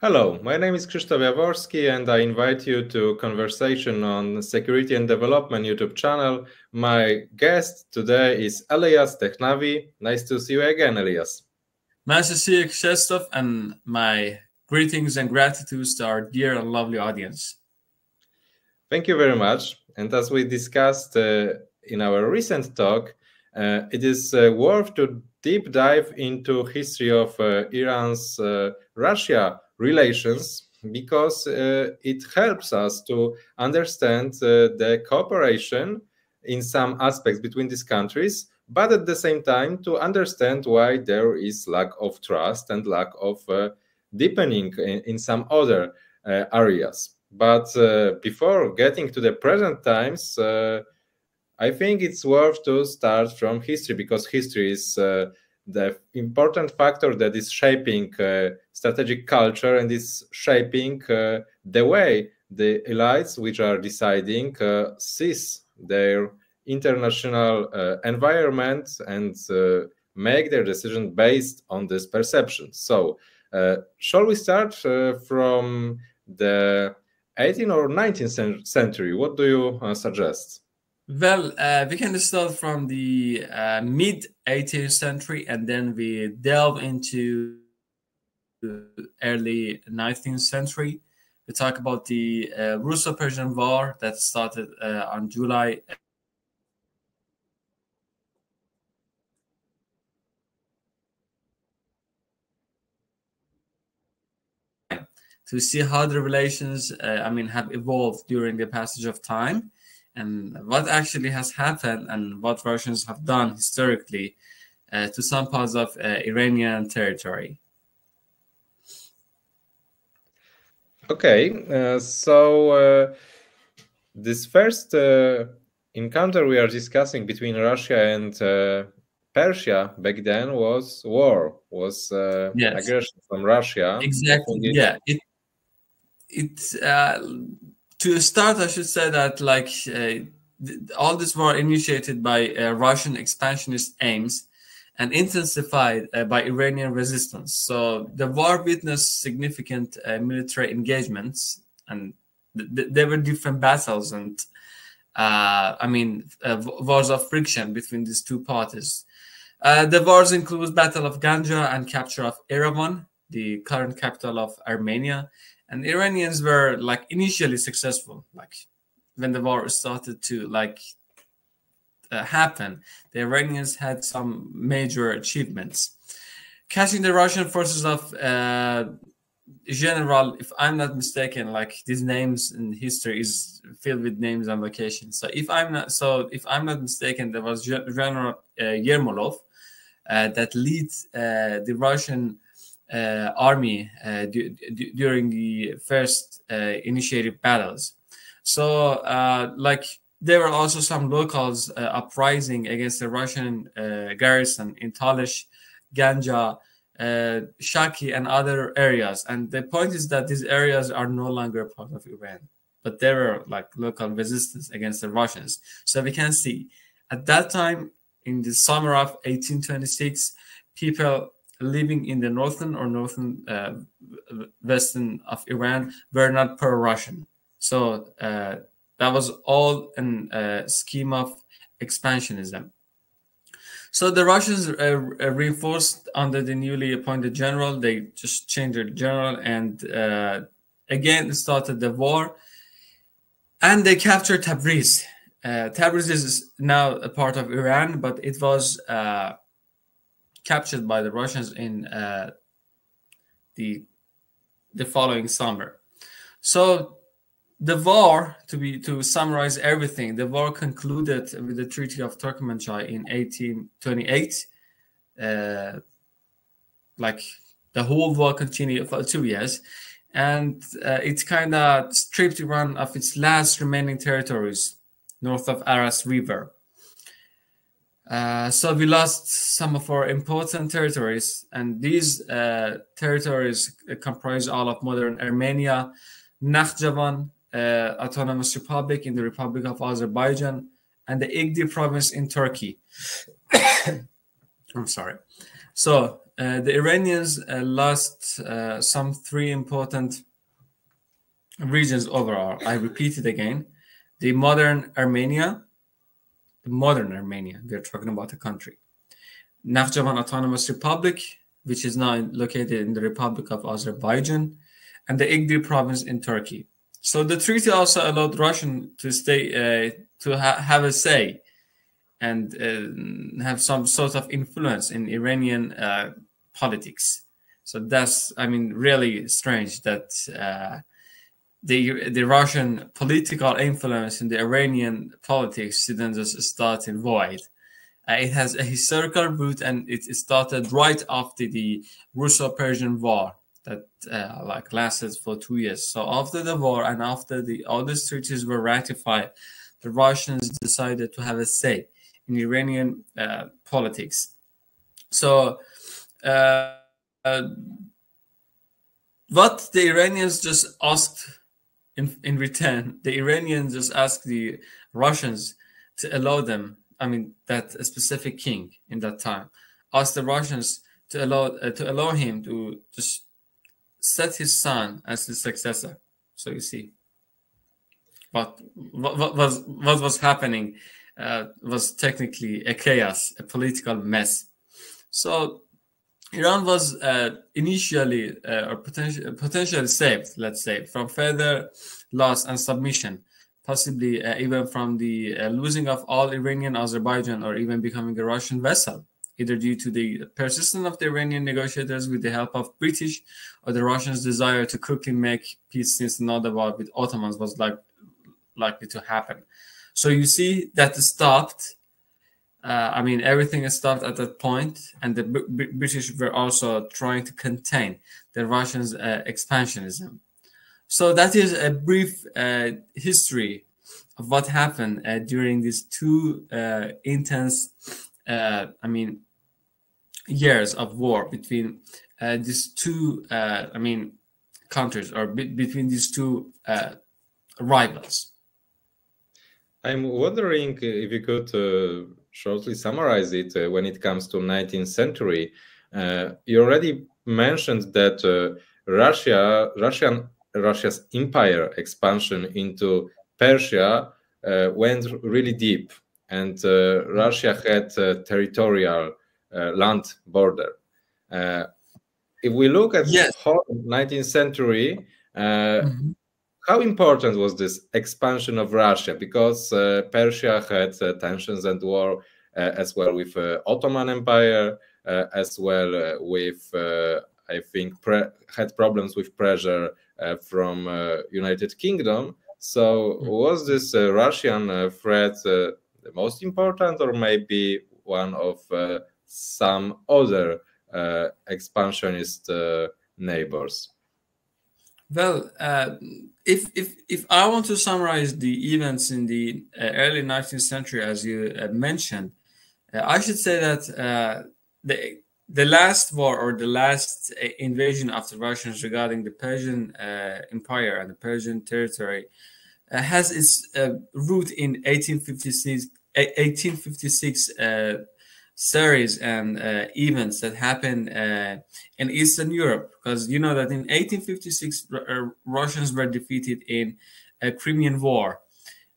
Hello, my name is Krzysztof Jaworski and I invite you to conversation on Security and Development YouTube channel. My guest today is Ellias Dehnavi. Nice to see you again, Elias. Nice to see you, Krzysztof, and my greetings and gratitude to our dear and lovely audience. Thank you very much. And as we discussed in our recent talk, it is worth to deep dive into history of Iran's Russia relations, because it helps us to understand the cooperation in some aspects between these countries, but at the same time to understand why there is lack of trust and lack of deepening in some other areas. But before getting to the present times, I think it's worth to start from history, because history is the important factor that is shaping strategic culture and is shaping the way the elites which are deciding sees their international environment and make their decision based on this perception. So shall we start from the 18th or 19th century? What do you suggest? Well, we can start from the mid-18th century, and then we delve into early 19th century. We talk about the Russo-Persian War that started on July to see how the relations, have evolved during the passage of time, and what actually has happened and what Russians have done historically to some parts of Iranian territory. Okay, so this first encounter we are discussing between Russia and Persia back then was war, was Yes. aggression from Russia. Exactly. Yeah. To start, I should say that all this war initiated by Russian expansionist aims and intensified by Iranian resistance. So the war witnessed significant military engagements, and there were different battles and wars of friction between these two parties. The wars include Battle of Ganja and capture of Yerevan, the current capital of Armenia. And the Iranians were initially successful. When the war started to happen, the Iranians had some major achievements. Catching the Russian forces of General, if I'm not mistaken, these names in history is filled with names and locations. So if I'm not mistaken, there was General Yermolov that leads the Russian army during the first initiated battles. So there were also some locals uprising against the Russian garrison in Talish, Ganja, Shaki, and other areas. And the point is that these areas are no longer part of Iran, but there were local resistance against the Russians. So we can see at that time, in the summer of 1826, people living in the northern or western of Iran were not pro-Russian. So that was all a scheme of expansionism. So the Russians reinforced under the newly appointed general. They just changed their general and again started the war. And they captured Tabriz. Tabriz is now a part of Iran, but it was captured by the Russians in the following summer. So the war, to summarize everything, the war concluded with the Treaty of Turkmenchai in 1828. The whole war continued for 2 years, and it kind of stripped Iran of its last remaining territories north of Aras River. So we lost some of our important territories, and these territories comprise all of modern Armenia, Nakhchivan Autonomous Republic in the Republic of Azerbaijan, and the Igdi province in Turkey. I'm sorry. So the Iranians lost some three important regions overall. I repeat it again. The modern Armenia, we're talking about a country. Nakhchivan Autonomous Republic, which is now located in the Republic of Azerbaijan, and the Igdir province in Turkey. So the treaty also allowed Russian to stay, have a say and have some sort of influence in Iranian politics. So that's, I mean, really strange that the Russian political influence in the Iranian politics didn't just start in void. It has a historical root, and it started right after the Russo-Persian War that like lasted for 2 years. So after the war and after all these treaties were ratified, the Russians decided to have a say in Iranian politics. So what the Iranians just asked in return, the Iranians just asked the Russians to allow them, I mean, that a specific king in that time asked the Russians to allow him to just set his son as the successor. So you see, what was happening was technically a chaos, a political mess. So Iran was initially or potentially saved, let's say, from further loss and submission, possibly even from the losing of all Iranian Azerbaijan, or even becoming a Russian vassal, either due to the persistence of the Iranian negotiators with the help of British, or the Russians' desire to quickly make peace, since another war with Ottomans was likely to happen. So you see that stopped. I mean, everything stopped at that point, and the British were also trying to contain the Russians' expansionism. So that is a brief history of what happened during these two intense, I mean, years of war between these two, I mean, countries, or between these two rivals. I'm wondering if you could shortly summarize it when it comes to 19th century. You already mentioned that Russia's empire expansion into Persia went really deep, and Russia had a territorial land border. If we look at the whole 19th century, how important was this expansion of Russia? Because Persia had tensions and war as well with Ottoman Empire, as well with, I think, had problems with pressure from United Kingdom. So was this Russian threat the most important, or maybe one of some other expansionist neighbors? Well, if I want to summarize the events in the early 19th century, as you mentioned, I should say that the last war, or the last invasion of the Russians regarding the Persian Empire and the Persian territory has its root in 1856 series and events that happened in Eastern Europe, because you know that in 1856 Russians were defeated in a Crimean War.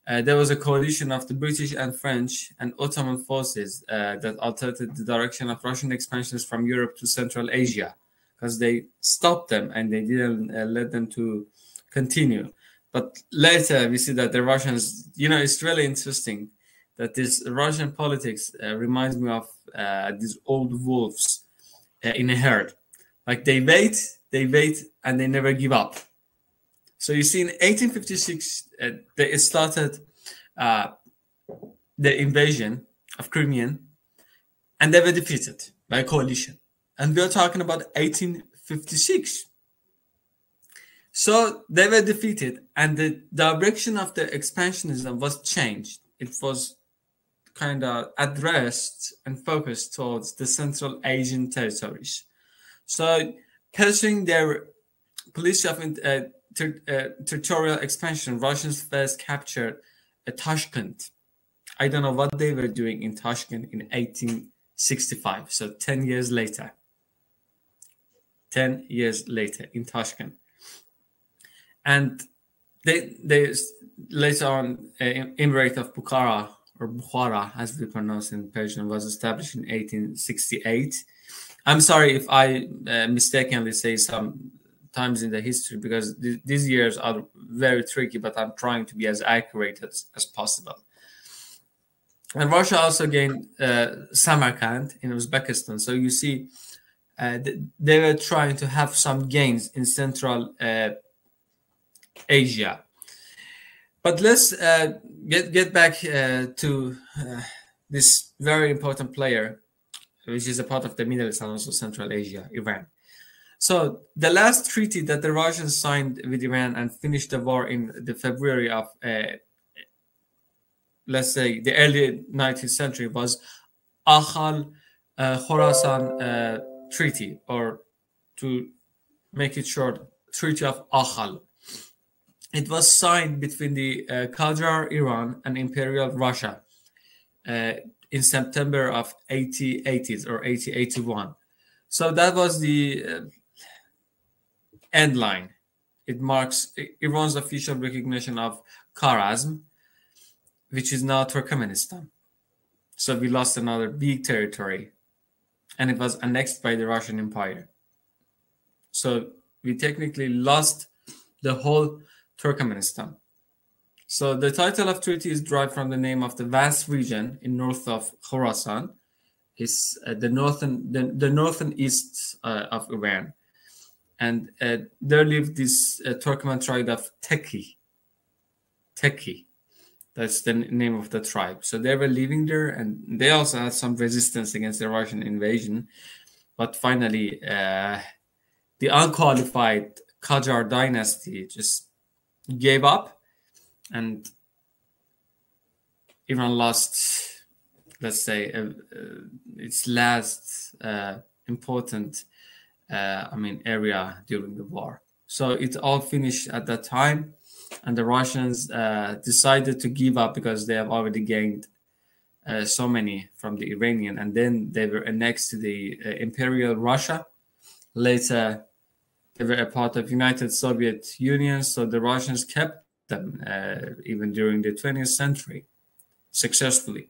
There was a coalition of the British and French and Ottoman forces that altered the direction of Russian expansions from Europe to Central Asia, because they stopped them and they didn't let them to continue. But later we see that the Russians, you know, it's really interesting that this Russian politics reminds me of these old wolves in a herd. Like they wait, and they never give up. So you see in 1856, they started the invasion of Crimean, and they were defeated by a coalition. And we're talking about 1856. So they were defeated, and the direction of the expansionism was changed. It was kind of addressed and focused towards the Central Asian territories. So, pursuing their policy of territorial expansion, Russians first captured Tashkent. I don't know what they were doing in Tashkent in 1865, so 10 years later. 10 years later in Tashkent. And they later on, Emirate of Bukhara, or Bukhara as we pronounce in Persian, was established in 1868. I'm sorry if I mistakenly say some times in the history, because these years are very tricky, but I'm trying to be as accurate as possible. And Russia also gained Samarkand in Uzbekistan. So you see, they were trying to have some gains in Central Asia. But let's get back to this very important player, which is a part of the Middle East and also Central Asia, Iran. So the last treaty that the Russians signed with Iran and finished the war in the February of, let's say, the early 19th century was Aghal Khorasan Treaty, or to make it short, Treaty of Aghal. It was signed between the Qajar Iran and Imperial Russia in September of 1880s or 1881. So that was the end line. It marks Iran's official recognition of Kharazm, which is now Turkmenistan. So we lost another big territory, and it was annexed by the Russian Empire. So we technically lost the whole Turkmenistan. So the title of treaty is derived from the name of the vast region in north of Khorasan. It's the northern east of Iran. And there lived this Turkmen tribe of Teki. That's the name of the tribe. So they were living there, and they also had some resistance against the Russian invasion. But finally, the unqualified Qajar dynasty just gave up, and Iran lost, let's say, its last important area during the war. So it all finished at that time, and the Russians decided to give up because they have already gained so many from the Iranian, and then they were annexed to the Imperial Russia. Later, they were a part of United Soviet Union, so the Russians kept them even during the 20th century successfully.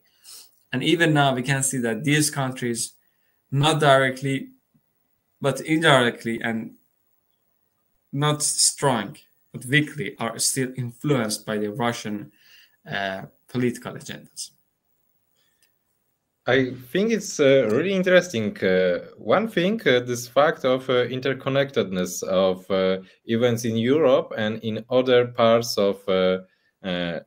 And even now, we can see that these countries, not directly, but indirectly and not strong, but weakly, are still influenced by the Russian political agendas. I think it's really interesting. One thing, this fact of interconnectedness of events in Europe and in other parts of lands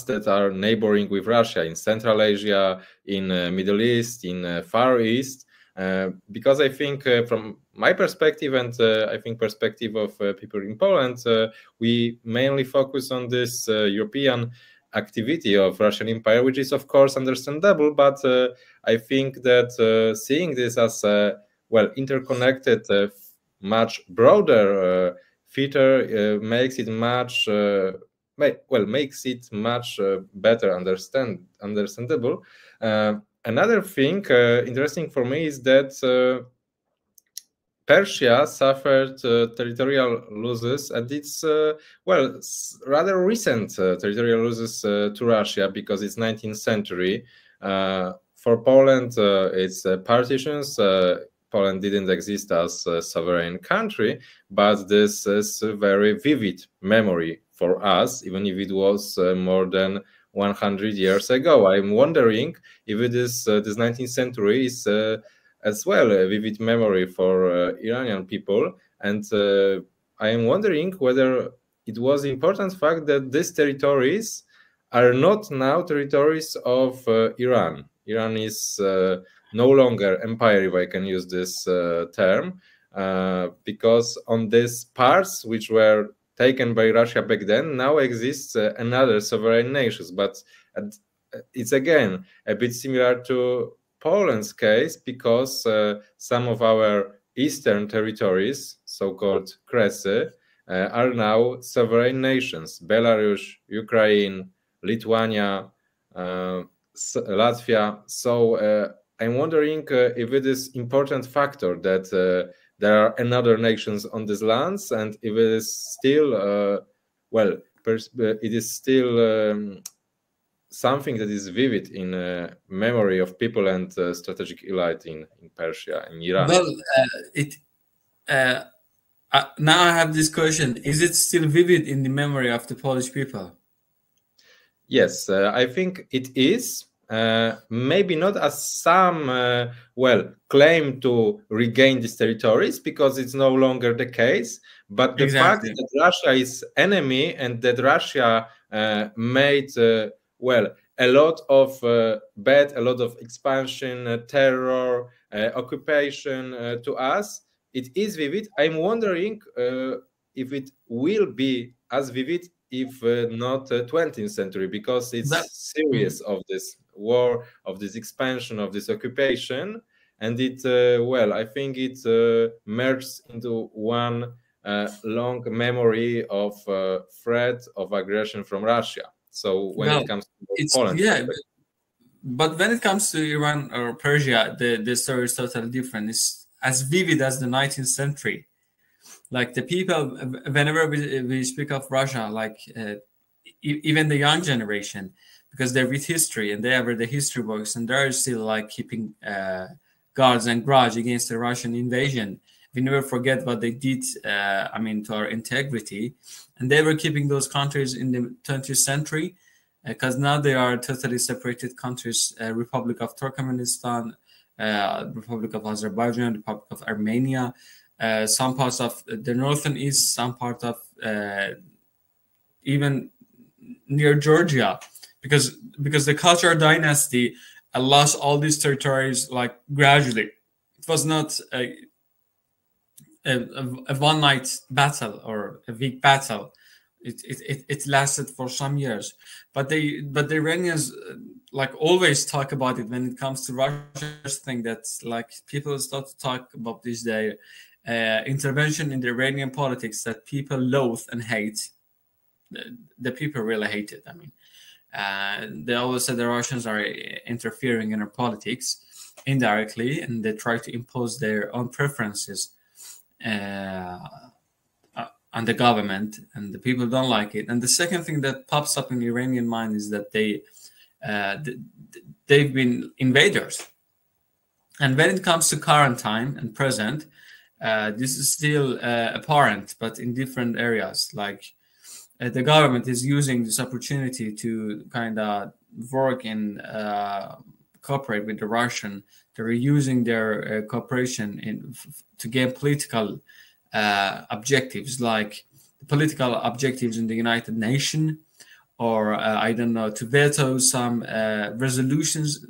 that are neighboring with Russia, in Central Asia, in Middle East, in Far East. Because I think from my perspective, and I think perspective of people in Poland, we mainly focus on this European activity of Russian Empire, which is of course understandable, but I think that seeing this as interconnected, much broader feature makes it much better understandable. Another thing interesting for me is that Persia suffered territorial losses, and it's rather recent territorial losses to Russia, because it's 19th century. For Poland, it's partitions. Poland didn't exist as a sovereign country, but this is a very vivid memory for us, even if it was more than 100 years ago. I'm wondering if it is this 19th century is as well a vivid memory for Iranian people, and I am wondering whether it was important fact that these territories are not now territories of Iran. Iran is no longer empire, if I can use this term, because on these parts which were taken by Russia back then, now exists another sovereign nations. But it's again a bit similar to Poland's case, because some of our eastern territories, so-called Kresy, are now sovereign nations. Belarus, Ukraine, Lithuania, Latvia. So I'm wondering if it is important factor that there are another nations on these lands, and if it is still it is still something that is vivid in memory of people and strategic elite in Persia, in Iran. Well, now I have this question: is it still vivid in the memory of the Polish people? Yes, I think it is. Maybe not as some claim to regain these territories, because it's no longer the case. But the fact that Russia is enemy and that Russia made a lot of bad, a lot of expansion, terror, occupation to us, it is vivid. I'm wondering if it will be as vivid if not 20th century, because it's serious of this war, of this expansion, of this occupation, and it I think it merged into one long memory of threat of aggression from Russia. So when it comes to Poland, but when it comes to Iran or Persia, the story is totally different. It's as vivid as the 19th century. Like the people, whenever we speak of Russia, like even the young generation, because they're with history and they have read the history books, and they're still like keeping guards and grudge against the Russian invasion. We never forget what they did, to our integrity. And they were keeping those countries in the 20th century, because now they are totally separated countries, Republic of Turkmenistan, Republic of Azerbaijan, Republic of Armenia, some parts of the northern east, some part of even near Georgia, because the Cultural dynasty lost all these territories like gradually. It was not a one night battle or a week battle. It lasted for some years, but the Iranians like always talk about it when it comes to Russia's thing. That's like people start to talk about this day. Intervention in the Iranian politics that people loathe and hate. The people really hate it. I mean, they always say the Russians are interfering in our politics indirectly, and they try to impose their own preferences on the government, and the people don't like it. And the second thing that pops up in the Iranian mind is that they've been invaders. And when it comes to current time and present, this is still apparent, but in different areas. Like the government is using this opportunity to kind of work and cooperate with the Russian. They're using their cooperation to gain political objectives, like the political objectives in the United Nations, or to veto some resolutions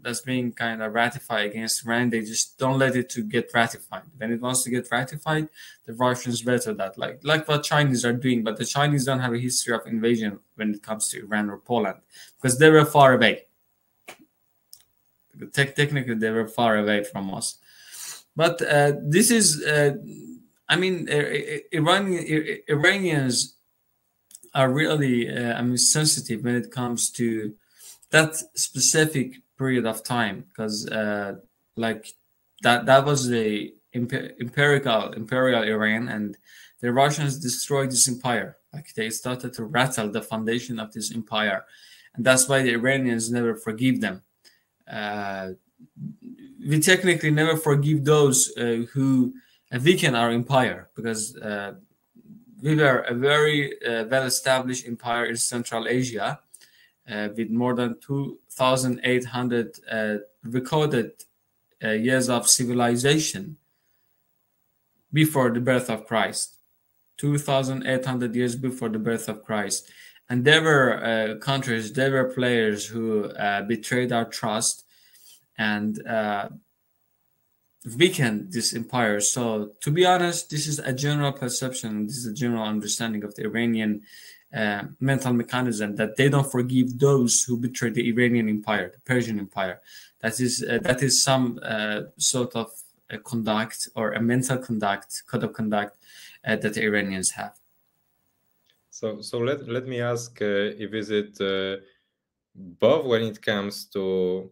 that's being kind of ratified against Iran. They just don't let it to get ratified. When it wants to get ratified, the Russians veto that, like what Chinese are doing. But the Chinese don't have a history of invasion when it comes to Iran or Poland, because they were far away. Technically, they were far away from us. But this is, Iranians are really sensitive when it comes to that specific period of time, because that was the imperial Iran, and the Russians destroyed this empire. Like they started to rattle the foundation of this empire, and that's why the Iranians never forgive them. We technically never forgive those who weaken our empire, because we were a very well-established empire in Central Asia, with more than 2,800 recorded years of civilization before the birth of Christ. 2,800 years before the birth of Christ. And there were countries, there were players who betrayed our trust and weakened this empire. So, to be honest, this is a general perception, this is a general understanding of the Iranian mental mechanism, that they don't forgive those who betrayed the Iranian empire, the Persian empire. That is some sort of a conduct, or a mental conduct, code of conduct that the Iranians have. So let me ask, if is it both when it comes to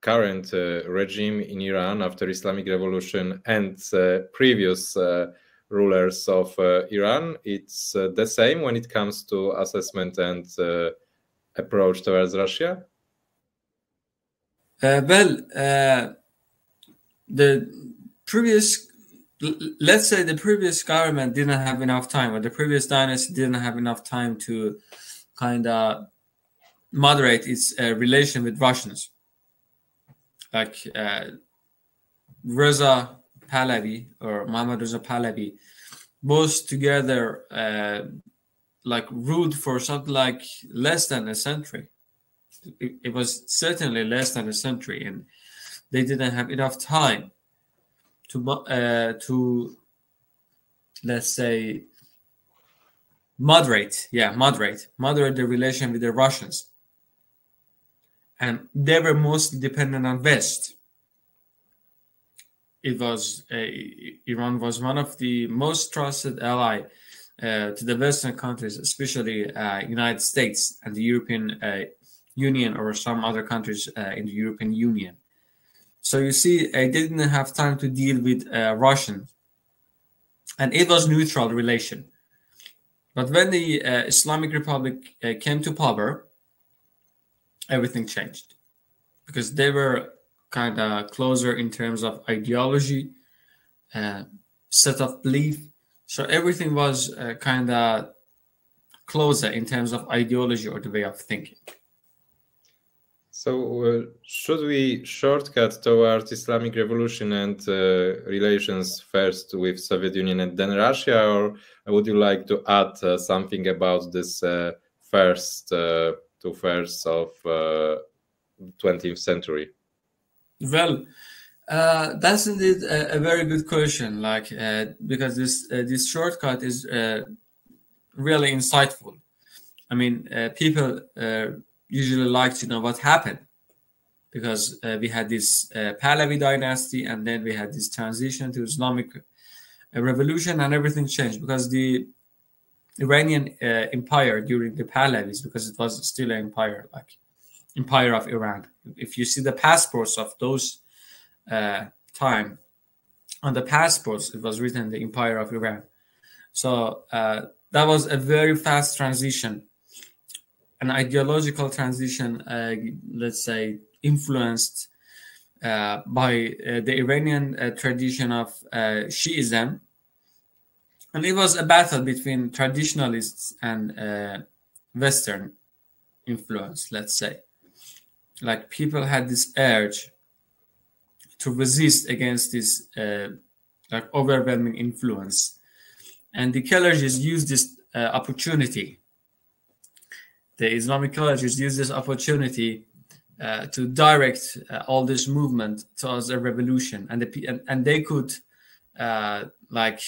current regime in Iran after Islamic Revolution and previous rulers of Iran, it's the same when it comes to assessment and approach towards Russia? The previous, let's say the previous government didn't have enough time, or the previous dynasty didn't have enough time to kind of moderate its relation with Russians. Like Reza Pahlavi or Muhammad Reza Pahlavi, both together like ruled for something like less than a century. It was certainly less than a century, and they didn't have enough time to let's say moderate the relation with the Russians. And they were mostly dependent on West. It was Iran was one of the most trusted ally to the Western countries, especially United States and the European Union, or some other countries in the European Union. So you see, they didn't have time to deal with Russians, and it was neutral relation. But when the Islamic Republic came to power, everything changed, because they were kind of closer in terms of ideology, set of belief. So everything was kind of closer in terms of ideology or the way of thinking. So should we shortcut toward Islamic Revolution and relations first with Soviet Union and then Russia, or would you like to add something about this first 2 thirds of 20th century? Well, that's indeed a very good question. Like because this shortcut is really insightful. I mean, people usually like to know what happened, because we had this Pahlavi dynasty, and then we had this transition to Islamic Revolution, and everything changed because the Iranian empire during the Pahlavis, because it was still an empire, like Empire of Iran. If you see the passports of those time, on the passports it was written the Empire of Iran. So that was a very fast transition, an ideological transition, let's say influenced by the Iranian tradition of Shiism. And it was a battle between traditionalists and Western influence, let's say. Like, people had this urge to resist against this like overwhelming influence. And the Khalijis used this opportunity. The Islamic Khalijis used this opportunity to direct all this movement towards a revolution. And they could like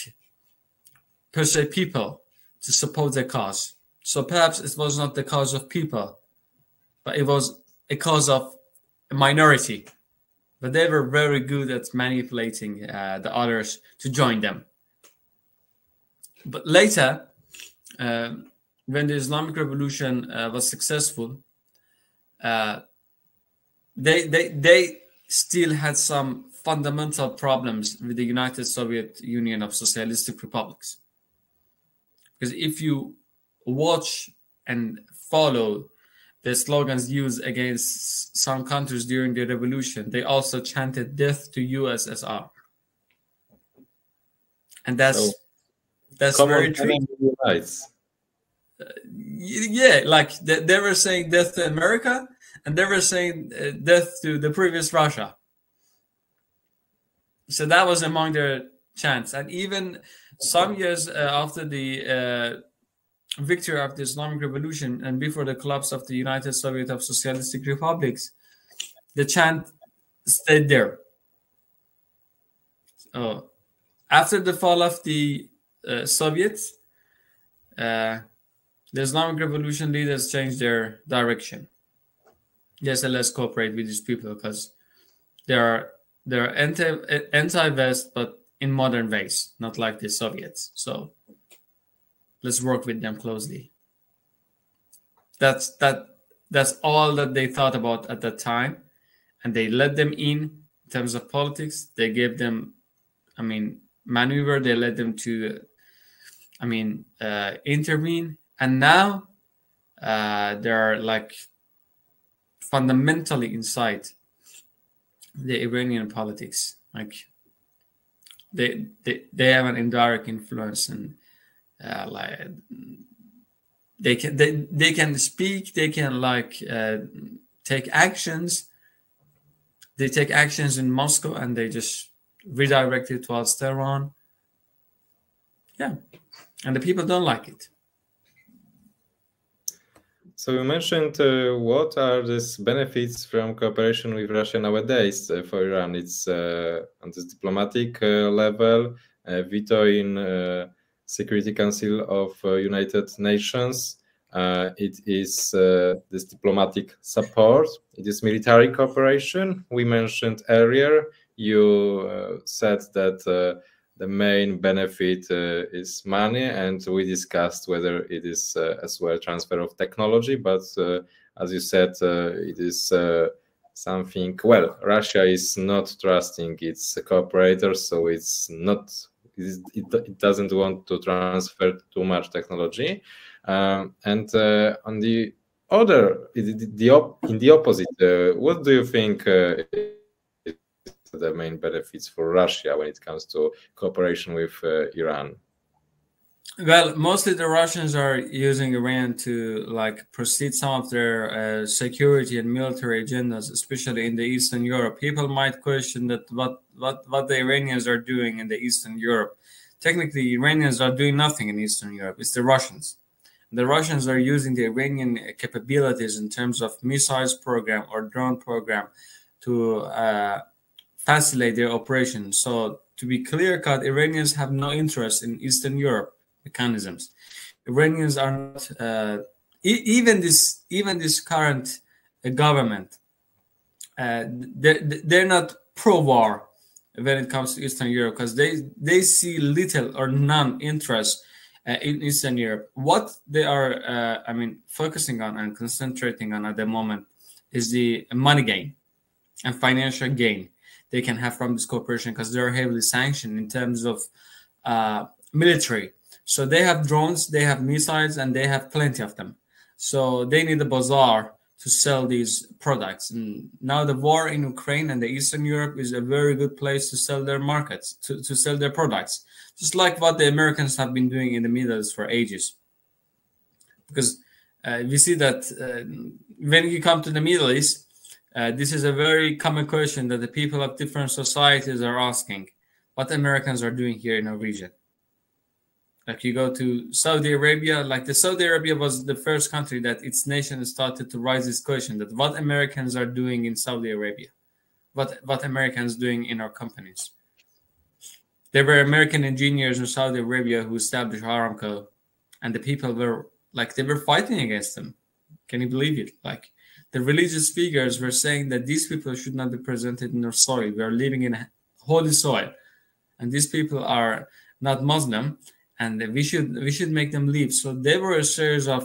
persuade people to support their cause. So perhaps it was not the cause of people, but it was a cause of a minority. But they were very good at manipulating the others to join them. But later, when the Islamic Revolution was successful, they still had some fundamental problems with the United Soviet Union of Socialistic Republics. Because if you watch and follow the slogans used against some countries during the revolution, they also chanted "Death to USSR," and that's very true. Yeah, like they were saying "Death to America," and they were saying "Death to the previous Russia." So that was among their chants, and even some years after the victory of the Islamic Revolution and before the collapse of the United Soviet of Socialistic Republics, the chant stayed there. So after the fall of the Soviets, the Islamic Revolution leaders changed their direction. Yes, let's cooperate with these people because they're anti-West, but in modern ways, not like the Soviets. So let's work with them closely. That's all that they thought about at that time, and they let them in terms of politics. They gave them, I mean, maneuver. They let them to, I mean, intervene. And now they're like fundamentally inside the Iranian politics. Like they have an indirect influence, and like they can speak. They can like take actions. They take actions in Moscow and they just redirect it towards Tehran. Yeah, and the people don't like it. So you mentioned what are these benefits from cooperation with Russia nowadays for Iran? It's on this diplomatic level, veto in Security Council of United Nations. It is this diplomatic support. It is military cooperation. We mentioned earlier, you said that the main benefit is money, and we discussed whether it is as well transfer of technology, but as you said, it is something, well, Russia is not trusting its cooperators, so it's not, it doesn't want to transfer too much technology. And on the other, in the opposite, what do you think the main benefits for Russia when it comes to cooperation with Iran? Well, mostly the Russians are using Iran to like proceed some of their security and military agendas, especially in the Eastern Europe. People might question that what the Iranians are doing in the Eastern Europe. Technically, Iranians are doing nothing in Eastern Europe. It's the Russians. The Russians are using the Iranian capabilities in terms of missiles program or drone program to facilitate their operations. So to be clear-cut, Iranians have no interest in Eastern Europe mechanisms. Iranians are not even this current government. They're not pro-war when it comes to Eastern Europe because they see little or none interest in Eastern Europe. What they are, focusing on and concentrating on at the moment is the money gain and financial gain they can have from this cooperation because they're heavily sanctioned in terms of military. So they have drones, they have missiles, and they have plenty of them. So they need a bazaar to sell these products. And now the war in Ukraine and the Eastern Europe is a very good place to sell their markets, to sell their products. Just like what the Americans have been doing in the Middle East for ages. Because we see that when you come to the Middle East, this is a very common question that the people of different societies are asking. What Americans are doing here in our region. Like you go to Saudi Arabia, like the Saudi Arabia was the first country that its nation started to raise this question that what Americans are doing in Saudi Arabia, what Americans doing in our companies. There were American engineers in Saudi Arabia who established Aramco, and the people were like, they were fighting against them. Can you believe it? Like the religious figures were saying that these people should not be presented in our soil. We are living in a holy soil, and these people are not Muslim. And we should make them leave. So there were a series of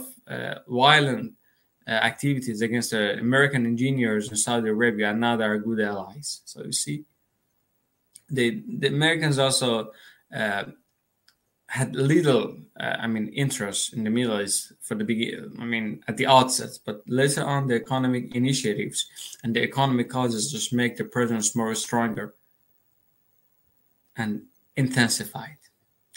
violent activities against the American engineers in Saudi Arabia, and now they are good allies. So you see, the Americans also had little, interest in the Middle East for the beginning. At the outset, but later on, the economic initiatives and the economic causes just make the presence more stronger and intensified.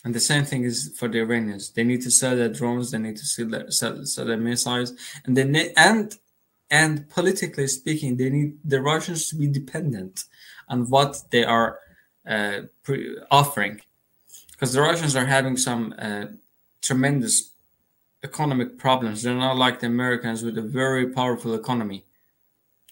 And the same thing is for the Iranians. They need to sell their drones. They need to sell their missiles, and politically speaking, they need the Russians to be dependent on what they are offering, because the Russians are having some tremendous economic problems. They're not like the Americans with a very powerful economy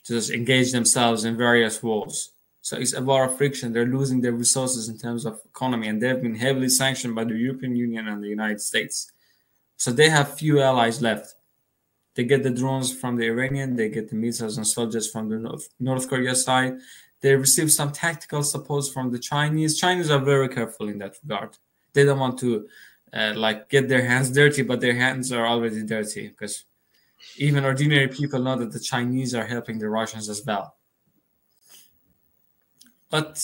to just engage themselves in various wars. So it's a war of friction. They're losing their resources in terms of economy, and they've been heavily sanctioned by the European Union and the United States. So they have few allies left. They get the drones from the Iranian, they get the missiles and soldiers from the North Korea side. They receive some tactical support from the Chinese. Chinese are very careful in that regard. They don't want to get their hands dirty, but their hands are already dirty because even ordinary people know that the Chinese are helping the Russians as well. But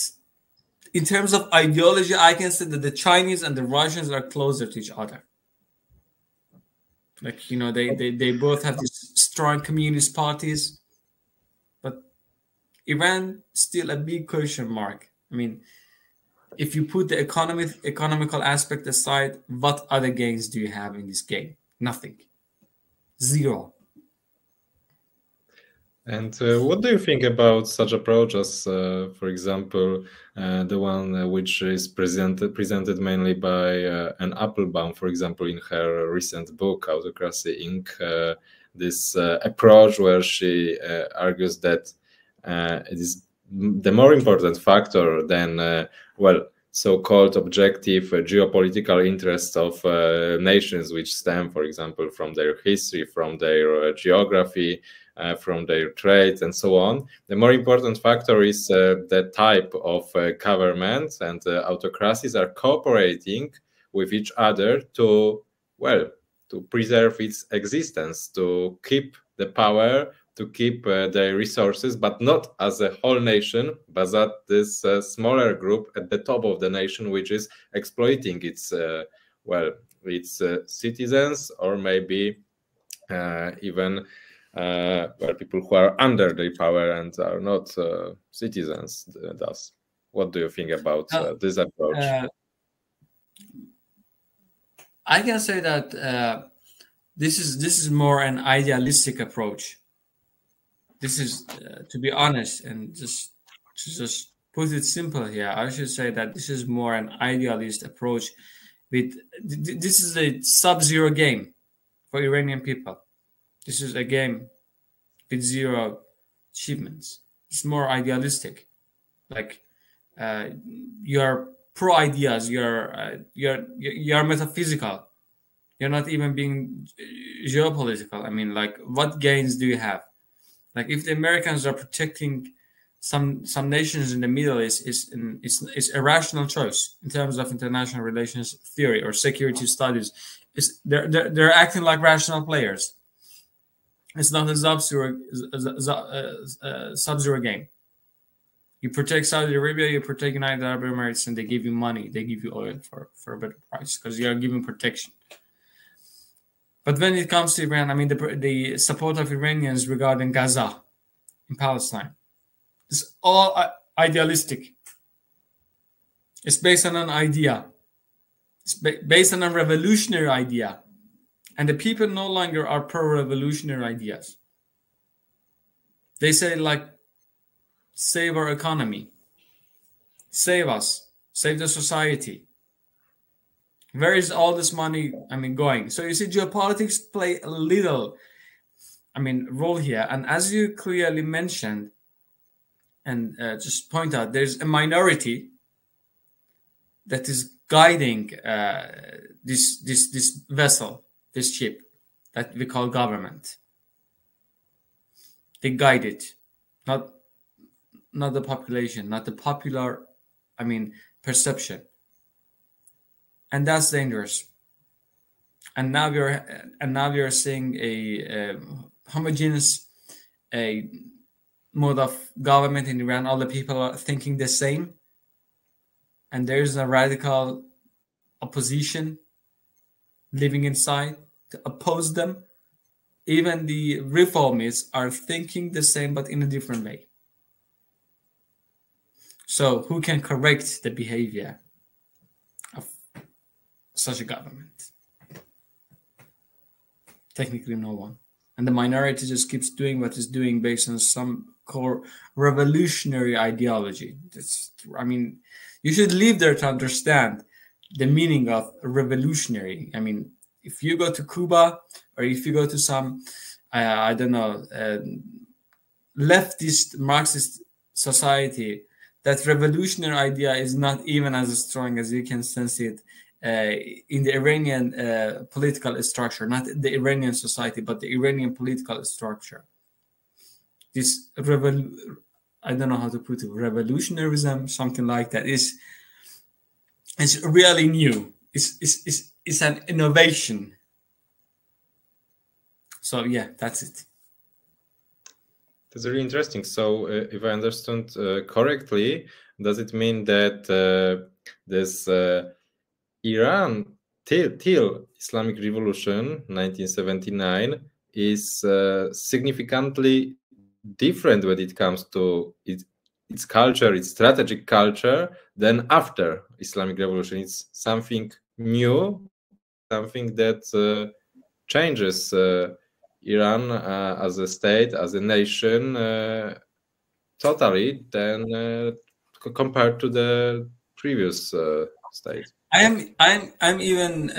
in terms of ideology, I can say that the Chinese and the Russians are closer to each other. Like, you know, they both have these strong communist parties, but Iran still a big question mark. I mean, if you put the economical aspect aside, what other gains do you have in this game? Nothing. Zero. And what do you think about such approach as, for example, the one which is presented mainly by Anne Applebaum, for example, in her recent book, Autocracy Inc., this approach where she argues that it is the more important factor than, well, so-called objective geopolitical interests of nations which stem, for example, from their history, from their geography, from their trade and so on. The more important factor is the type of government, and autocracies are cooperating with each other to, well, to preserve its existence, to keep the power, to keep the resources, but not as a whole nation, but as this smaller group at the top of the nation, which is exploiting its, well, its citizens, or maybe even well, people who are under their power and are not citizens. Thus, what do you think about this approach? I can say that this is more an idealistic approach. This is, to be honest, and just put it simple here, I should say that this is more an idealist approach. With this is a sub-zero game for Iranian people. This is a game with zero achievements. It's more idealistic. Like you're pro ideas. You're metaphysical. You're not even being geopolitical. I mean, like, what gains do you have? Like, if the Americans are protecting some nations in the Middle East, it's a rational choice in terms of international relations theory or security studies. They're acting like rational players. It's not a sub-zero game. You protect Saudi Arabia, you protect United Arab Emirates, and they give you money. They give you oil for a better price because you are giving protection. But when it comes to Iran, I mean, the support of Iranians regarding Gaza in Palestine is all idealistic. It's based on an idea. It's based on a revolutionary idea. And the people no longer are pro-revolutionary ideas. They say, like, save our economy. Save us. Save the society. Where is all this money, going? So you see, geopolitics play a little, role here. And as you clearly mentioned, and just point out, there's a minority that is guiding this vessel, this ship that we call government. They guide it, not the population, not the popular, perception. And that's dangerous. And now we are seeing a homogeneous mode of government in Iran. All the people are thinking the same, and there's a radical opposition living inside to oppose them. Even the reformists are thinking the same, but in a different way. So who can correct the behavior of such a government? Technically no one. And the minority just keeps doing what it's doing based on some core revolutionary ideology. You should live there to understand the meaning of revolutionary. If you go to Cuba, or if you go to some, leftist Marxist society, that revolutionary idea is not even as strong as you can sense it in the Iranian political structure, not the Iranian society, but the Iranian political structure. This I don't know how to put it, revolutionarism, something like that, it's really new. It's an innovation. So yeah, that's it. That's really interesting. So, if I understood correctly, does it mean that this Iran till Islamic Revolution 1979 is significantly different when it comes to its culture, its strategic culture, than after Islamic Revolution? It's something new, something that changes Iran as a state, as a nation, totally than compared to the previous state. I'm even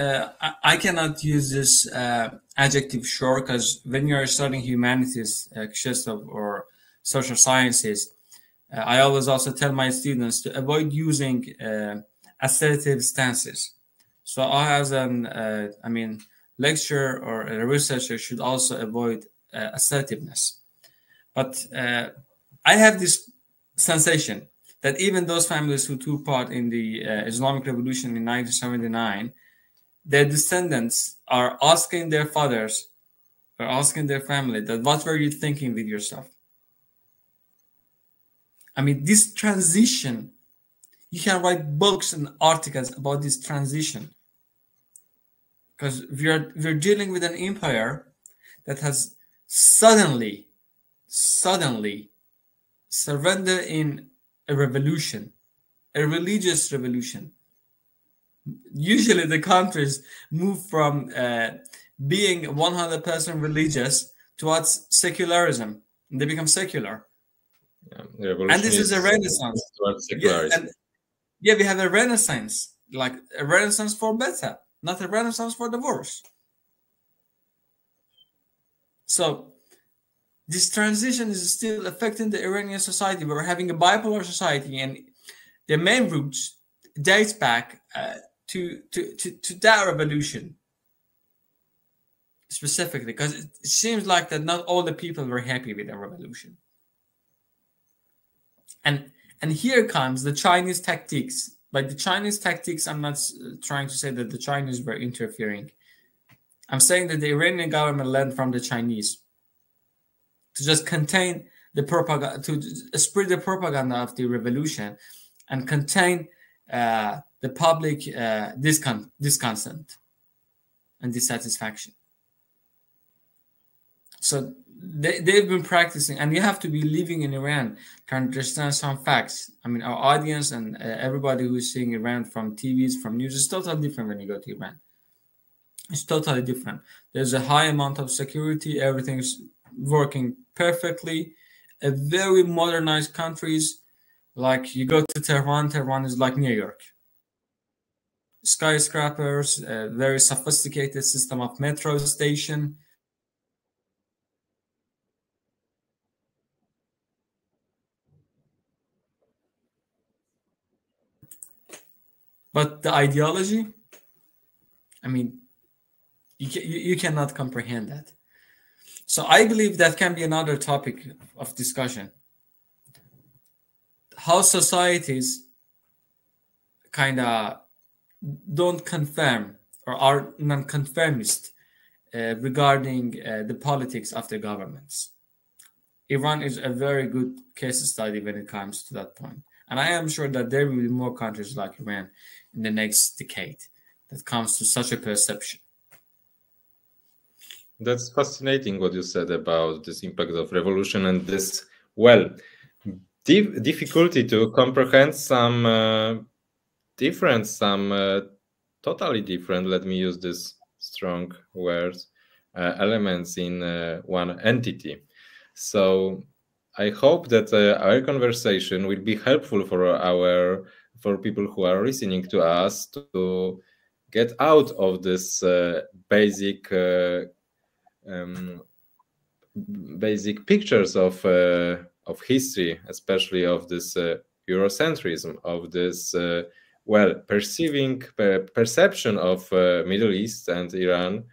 I cannot use this adjective sure, because when you are studying humanities, Krzysztof, or social sciences, I always also tell my students to avoid using assertive stances. So I, as an lecturer or a researcher, should also avoid assertiveness. But I have this sensation that even those families who took part in the Islamic Revolution in 1979, their descendants are asking their fathers or asking their family that, what were you thinking with yourself? I mean, this transition, you can write books and articles about this transition, because we're dealing with an empire that has suddenly surrendered in a revolution, a religious revolution. Usually the countries move from being 100% religious towards secularism, and they become secular. And this is a renaissance. We have a renaissance, like a renaissance for better, not a renaissance for the worse. So this transition is still affecting the Iranian society. We're having a bipolar society, and the main roots dates back to that revolution specifically, because it seems like that not all the people were happy with the revolution. And here comes the Chinese tactics. Like the Chinese tactics, I'm not trying to say that the Chinese were interfering. I'm saying that the Iranian government learned from the Chinese to just contain the propaganda, to spread the propaganda of the revolution, and contain the public discontent and dissatisfaction. So they've been practicing, and you have to be living in Iran to understand some facts. I mean, our audience and everybody who is seeing Iran from TVs, from news, is totally different when you go to Iran. It's totally different. There's a high amount of security. Everything's working perfectly. A very modernized countries. Like you go to Tehran, Tehran is like New York. Skyscrapers, a very sophisticated system of metro station. But the ideology, I mean, you cannot comprehend that. So I believe that can be another topic of discussion. How societies kind of don't confirm or are non-conformist regarding the politics of the governments. Iran is a very good case study when it comes to that point. And I am sure that there will be more countries like Iran in the next decade that comes to such a perception. That's fascinating what you said about this impact of revolution and this, well, difficulty to comprehend some totally different, let me use this strong words, elements in one entity. So I hope that our conversation will be helpful for people who are listening to us to get out of this basic pictures of history, especially of this Eurocentrism, of this perception of Middle East and Iran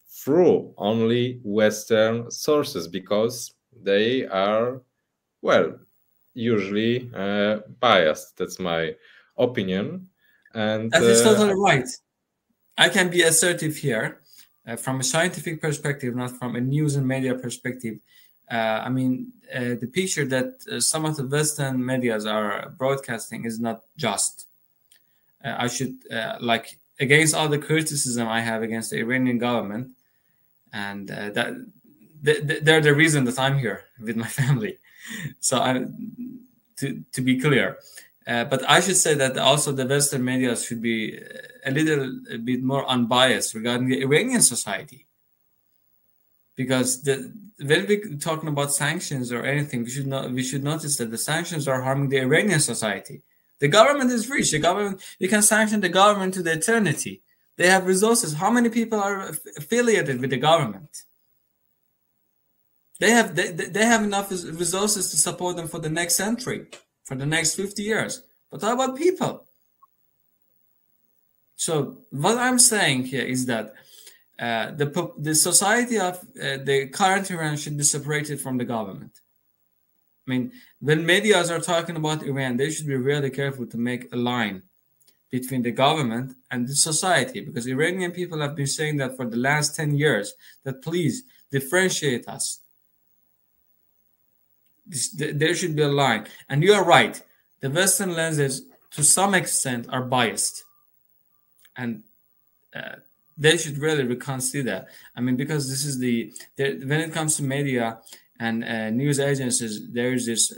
through only Western sources, because they are, usually biased. That's my opinion. And that is totally right. I can be assertive here from a scientific perspective, not from a news and media perspective. I mean, the picture that some of the Western medias are broadcasting is not just. I should, like, against all the criticism I have against the Iranian government, and that they're the reason that I'm here with my family. So to be clear, but I should say that also the Western media should be a little bit more unbiased regarding the Iranian society. Because when we're talking about sanctions or anything, we should notice that the sanctions are harming the Iranian society. The government is rich. The government, you can sanction the government to the eternity. They have resources. How many people are affiliated with the government? They have enough resources to support them for the next century, for the next 50 years. But how about people? So what I'm saying here is that the society of the current Iran should be separated from the government. I mean, when medias are talking about Iran, they should be really careful to make a line between the government and the society, because Iranian people have been saying that for the last 10 years, that please differentiate us. There should be a line. And you are right. The Western lenses, to some extent, are biased. And they should really reconsider. I mean, because this is when it comes to media and news agencies, there is this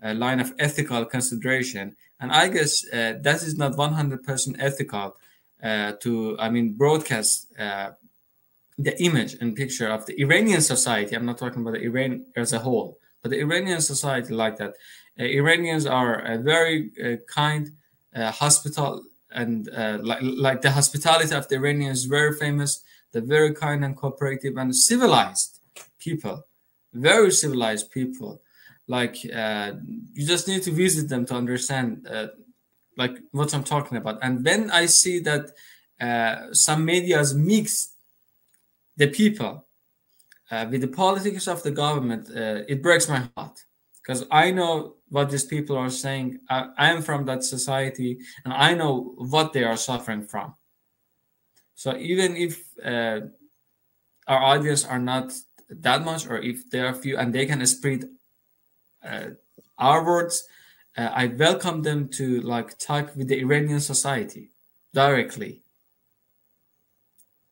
line of ethical consideration. And I guess that is not 100% ethical to broadcast the image and picture of the Iranian society. I'm not talking about the Iran as a whole, but the Iranian society like that. Iranians are very kind, hospital, and like the hospitality of the Iranians is very famous. They're very kind and cooperative and civilized people, very civilized people. Like you just need to visit them to understand like what I'm talking about. And when I see that some medias mix the people with the politics of the government, it breaks my heart, because I know what these people are saying. I am from that society, and I know what they are suffering from. So even if our audience are not that much, or if there are few and they can spread our words, I welcome them to like talk with the Iranian society directly,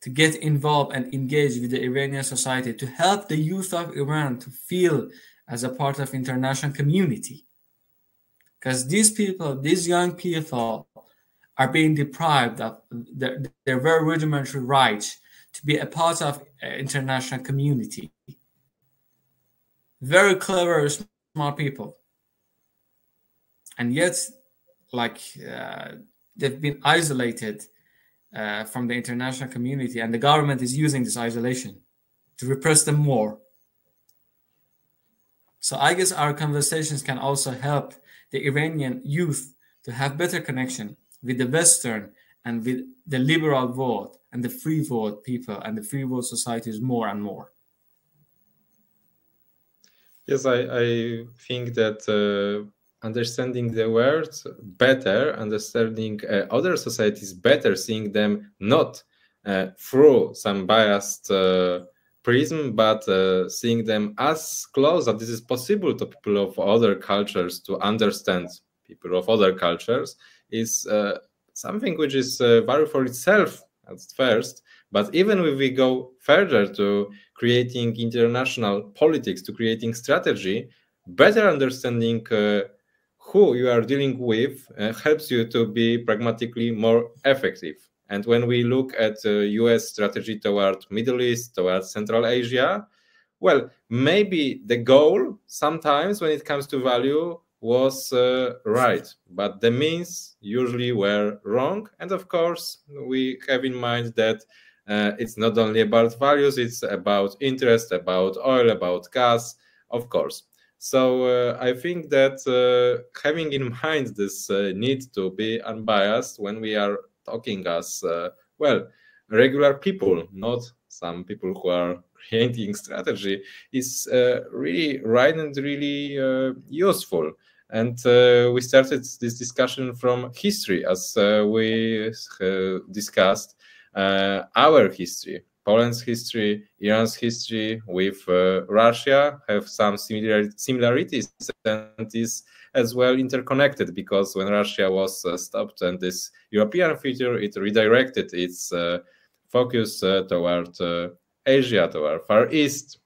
to get involved and engage with the Iranian society, to help the youth of Iran to feel as a part of international community. Because these people, these young people, are being deprived of their very rudimentary rights to be a part of international community. Very clever, smart people. And yet, like, they've been isolated from the international community, and the government is using this isolation to repress them more. So I guess our conversations can also help the Iranian youth to have better connection with the Western and with the liberal world and the free world people and the free world societies more and more. Yes, I think that understanding the world better, understanding other societies better, seeing them not through some biased prism, but seeing them as close as this is possible to people of other cultures, to understand people of other cultures, is something which is value for itself at first. But even if we go further to creating international politics, to creating strategy, better understanding who you are dealing with helps you to be pragmatically more effective. And when we look at the US strategy toward Middle East, toward Central Asia, well, maybe the goal sometimes when it comes to value was right, but the means usually were wrong. And of course, we have in mind that it's not only about values, it's about interest, about oil, about gas, of course. So I think that having in mind this need to be unbiased when we are talking as, well, regular people, not some people who are creating strategy, is really right and really useful. And we started this discussion from history, as we discussed our history. Poland's history, Iran's history with Russia have some similarities and is as well interconnected, because when Russia was stopped and this European future, it redirected its focus toward Asia, toward Far East.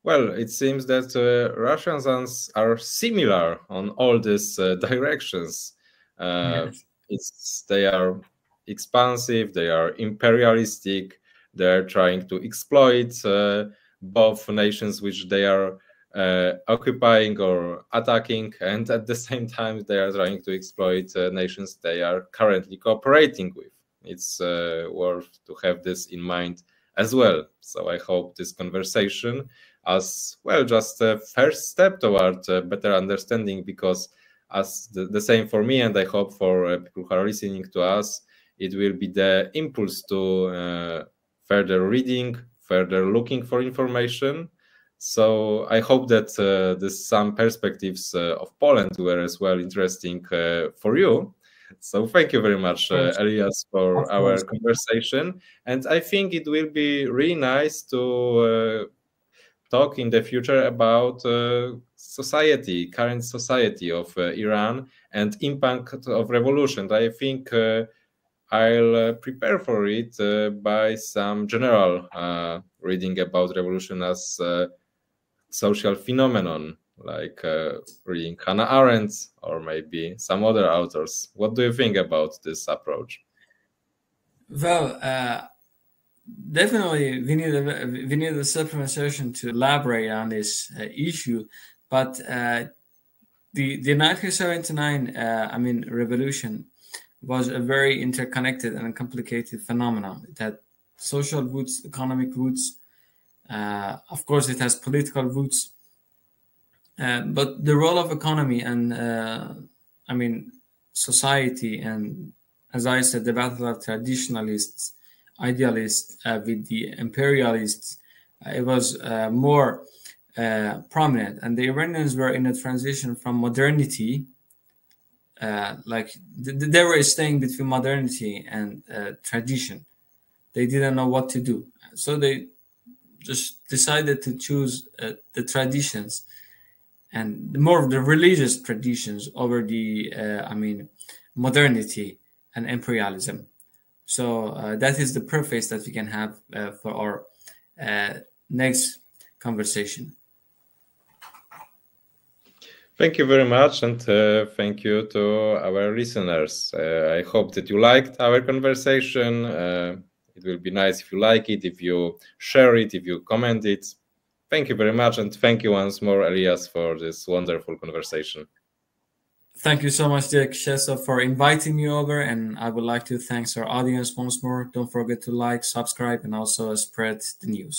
Well, it seems that Russians are similar on all these directions. Yes. They are expansive, they are imperialistic, they are trying to exploit both nations which they are occupying or attacking, and at the same time they are trying to exploit nations they are currently cooperating with. It's worth to have this in mind as well. So I hope this conversation as well just a first step toward better understanding, because as the same for me, and I hope for people who are listening to us, it will be the impulse to further reading, further looking for information. So I hope that some perspectives of Poland were as well interesting for you. So thank you very much, Elias, for our conversation. And I think it will be really nice to talk in the future about society, current society of Iran and impact of revolution. I think I'll prepare for it by some general reading about revolution as social phenomenon, like reading Hannah Arendt or maybe some other authors. What do you think about this approach? Well, definitely we need a separate session to elaborate on this issue, but the 1979 revolution was a very interconnected and complicated phenomenon. It had social roots, economic roots, of course it has political roots, but the role of economy and society, and as I said, the battle of traditionalists, idealists with the imperialists, it was more prominent, and the Iranians were in a transition from modernity, they were staying between modernity and tradition. They didn't know what to do, so they just decided to choose the traditions, and more of the religious traditions over the modernity and imperialism. So that is the preface that we can have for our next conversation. Thank you very much, and thank you to our listeners. I hope that you liked our conversation. It will be nice if you like it, if you share it, if you comment it. Thank you very much, and thank you once more, Elias, for this wonderful conversation. Thank you so much, Krzysztof, for inviting me over, and I would like to thank our audience once more. Don't forget to like, subscribe, and also spread the news.